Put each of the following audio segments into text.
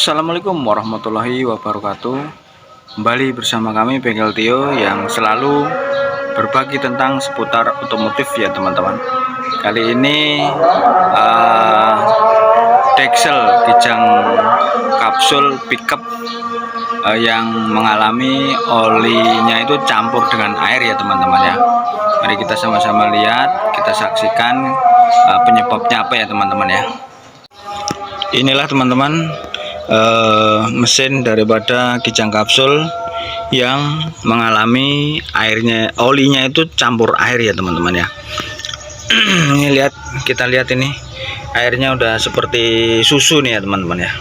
Assalamualaikum warahmatullahi wabarakatuh. Kembali bersama kami Bengkel Tio yang selalu berbagi tentang seputar otomotif ya teman-teman. Kali ini Dexel kijang kapsul pickup yang mengalami olinya itu campur dengan air ya teman-teman ya. Mari kita sama-sama lihat, kita saksikan penyebabnya apa ya teman-teman ya. Inilah teman-teman mesin daripada kijang kapsul yang mengalami olinya itu campur air ya teman-teman ya. Ini lihat, kita lihat ini airnya udah seperti susu nih ya teman-teman ya.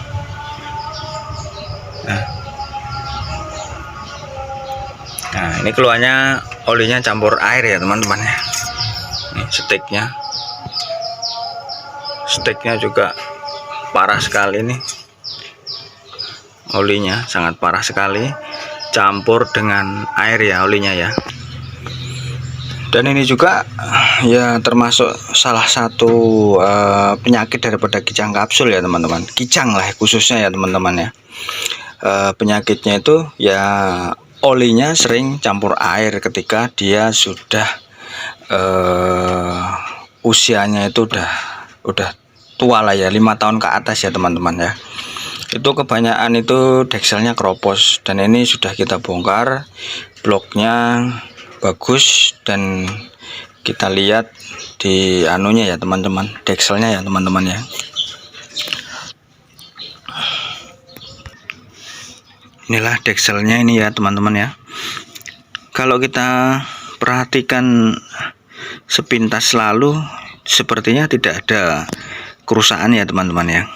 Nah ini keluarnya olinya campur air ya teman-teman ya. Ini steknya juga parah sekali nih, olinya sangat parah sekali, campur dengan air ya olinya ya. Dan ini juga ya termasuk salah satu penyakit daripada kijang kapsul ya teman-teman, kijang lah khususnya ya teman-teman ya. Penyakitnya itu ya olinya sering campur air ketika dia sudah usianya itu udah tua lah ya, 5 tahun ke atas ya teman-teman ya. Itu kebanyakan itu dexelnya keropos, dan ini sudah kita bongkar, bloknya bagus dan kita lihat di anunya ya teman-teman, dexelnya ya teman-teman ya. Inilah dexelnya ini ya teman-teman ya. Kalau kita perhatikan sepintas lalu sepertinya tidak ada kerusakan ya teman-teman ya.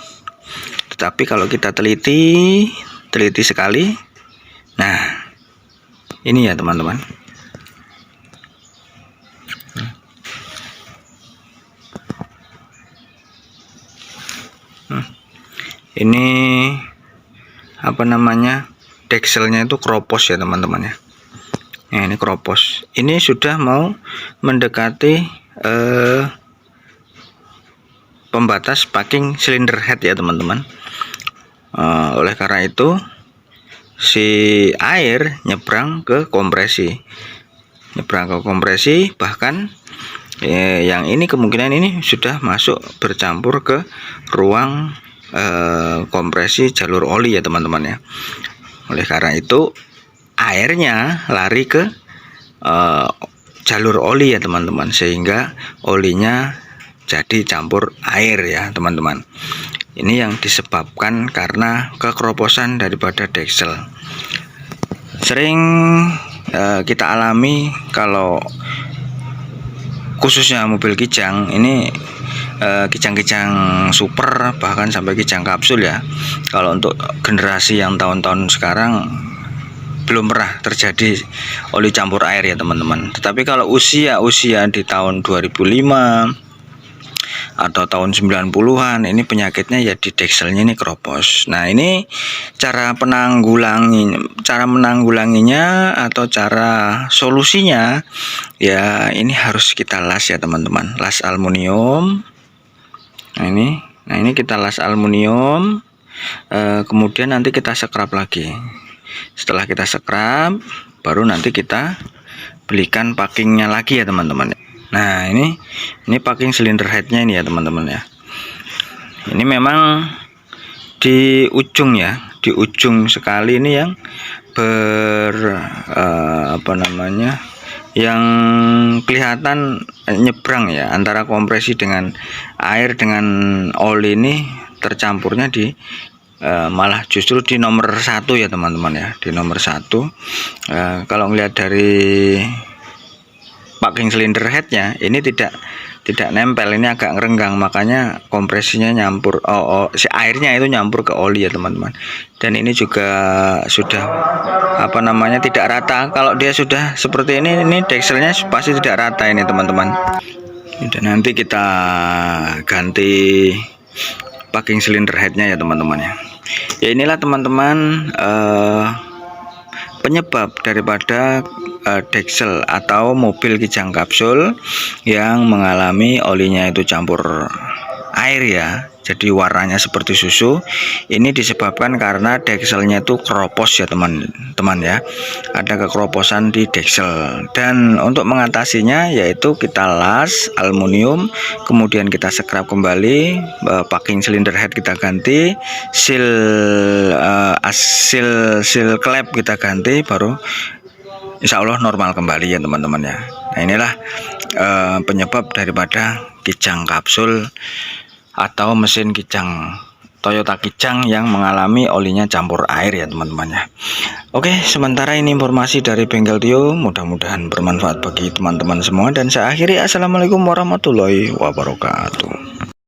Tetapi kalau kita teliti sekali, nah ini ya teman-teman. Ini apa namanya, dexelnya itu keropos ya teman-teman ya. Nah, ini keropos. Ini sudah mau mendekati pembatas packing cylinder head ya teman-teman. Oleh karena itu si air nyebrang ke kompresi, bahkan yang ini kemungkinan ini sudah masuk bercampur ke ruang kompresi jalur oli ya teman-teman ya. Oleh karena itu airnya lari ke jalur oli ya teman-teman, sehingga olinya jadi campur air ya teman-teman. Ini yang disebabkan karena kekeroposan daripada dexel. Sering kita alami kalau khususnya mobil kijang ini, kijang-kijang super bahkan sampai kijang kapsul ya. Kalau untuk generasi yang tahun-tahun sekarang belum pernah terjadi oli campur air ya teman-teman. Tetapi kalau usia di tahun 2005 atau tahun 90-an, ini penyakitnya ya di dexelnya ini keropos. Nah ini cara menanggulanginya atau cara solusinya ya, ini harus kita las ya teman-teman, las aluminium. Nah ini kita las aluminium, kemudian nanti kita scrub lagi. Setelah kita scrub, baru nanti kita belikan packingnya lagi ya teman-teman. Nah ini packing cylinder headnya ini ya teman-teman ya. Ini memang di ujung ya, di ujung sekali ini yang yang kelihatan nyebrang ya antara kompresi dengan air dengan oli, ini tercampurnya di malah justru di nomor 1 ya teman-teman ya, di nomor 1. Kalau melihat dari packing cylinder headnya ini tidak nempel, ini agak ngerenggang, makanya kompresinya nyampur, si airnya itu nyampur ke oli ya teman-teman. Dan ini juga sudah tidak rata. Kalau dia sudah seperti ini dexelnya pasti tidak rata ini teman-teman. Dan nanti kita ganti packing cylinder headnya ya teman-teman ya. Ya inilah teman-teman penyebab daripada dexel atau mobil kijang kapsul yang mengalami olinya itu campur air ya, jadi warnanya seperti susu. Ini disebabkan karena dekselnya itu keropos ya teman-teman ya, ada kekeroposan di deksel. Dan untuk mengatasinya yaitu kita las aluminium, kemudian kita scrub kembali, packing cylinder head kita ganti, seal klep kita ganti, baru insya Allah normal kembali ya teman-teman ya. Nah inilah penyebab daripada kijang kapsul atau mesin kijang Toyota Kijang yang mengalami olinya campur air ya teman-teman ya. Oke, sementara ini informasi dari Bengkel Tio, mudah-mudahan bermanfaat bagi teman-teman semua, dan saya akhiri. Assalamualaikum warahmatullahi wabarakatuh.